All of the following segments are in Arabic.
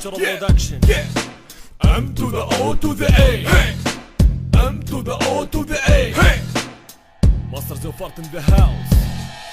Natural production. M to the O to the A. M to the O to the A. مصر زوفرت in the house.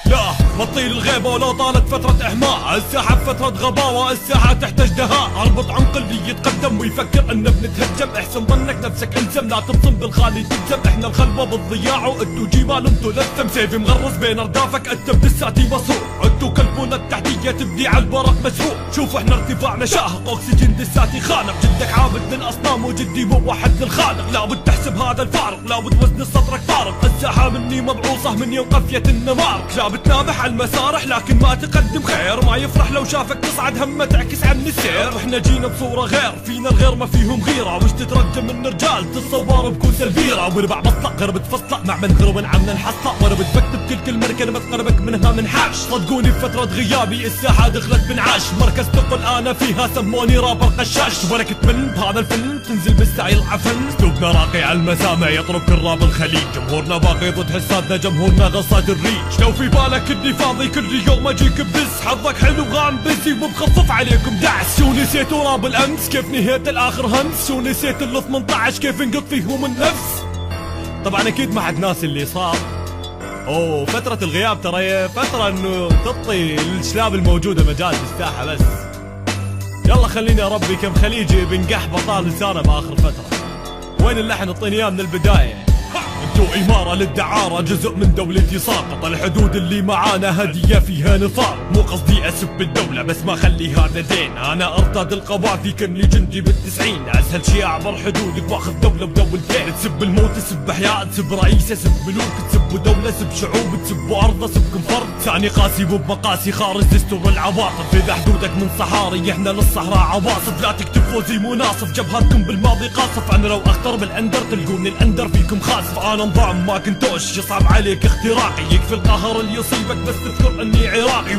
لا ما تطيل الغيبة ولو طالت فترة إحماء، الساحة بفترة غباوة، الساحة تحتاج دهاء. أربط عنق اللي يتقدم ويفكر أنه بنتهجم، احسن ظنك نفسك الزم، لا تبصم بالخالي تلزم. احنا الخلبة بالضياع وانتو جمال انتو لثم، سيفي مغرز بين أردافك انت بدساتي مصروع، انتو كلبونا التحتية تبدي على الورق مسروع. شوفوا احنا ارتفاعنا شاهق، اكسجين دساتي خانق، جدك عابد للأصنام وجدي موحد للخالق. لابد تحسب هذا الفارق، لابد وزن صدرك فارق، الساحة مني مبعوصة من يوم قفية النمارق. لابد تنابح على المسارح لكن ما تقدم خير، ما يفرح لو شافك تصعد همه تعكس عن السير. احنا جينا بصورة غير، فينا الغير ما فيهم غيرة، وش تترجم من رجال تتصور بكوس الفيرة. وربع بطلق غير بتفصلق مع من غير عمنا نحصق، وانا بتفكت بكل كلمة كلمة تقربك منها منحاش. صدقوني بفترة غيابي الساحة دخلت بنعاش، مركز ثقل انا فيها سموني رابر قشاش. ولك تمل بهذا الفيلم تنزل بالسعي العفن، اسلوبنا راقي على المسامع يطرب كل راب الخليج. جمهورنا باقي ضد حسادنا، جمهورنا غصات الريج. لو في بالك اني فاضي كل يوم اجيك بس، حظك حلو غام بزي ومخفف عليكم دعس. شو نسيتوا راب الامس كيف نهيت الاخر همس، شو نسيت ال 18 كيف انقض فيهم النفس. طبعا اكيد ما حد ناسي اللي صار. اوه فترة الغياب ترى فترة انه تعطي الشلاب الموجودة مجال بالساحة بس. يلا خليني اربي كم خليجي بنقح بطال لسانه باخر فترة. وين اللحن اعطيني اياه من البداية. انتو إمارة للدعارة، جزء من دولتي ساقط، الحدود اللي معانا هدية فيها نفاق. مو قصدي اسب الدولة بس ما خلي هذا دين، انا ارتاد القوافي كني جندي بالتسعين. اسهل شي اعبر حدودك واخذ دولة بدولتين. تسب الموت تسب احياء، تسب رئيس تسب ملوك، تسب دولة تسب شعوب، تسب ارض تسبكم فرد. ثاني قاسي وبمقاسي خارج دستور العواطف، اذا حدودك من صحاري احنا للصحراء عواصف. لا تكتفوا زي مناصف، جبهاتكم بالماضي قاصف، انا لو اختار بالاندر تلقوني الاندر فيكم خاسف. انا نظام ما كنتوش يصعب عليك اختراقي، يكفي القهر اللي يصيبك بس تذكر اني عراقي.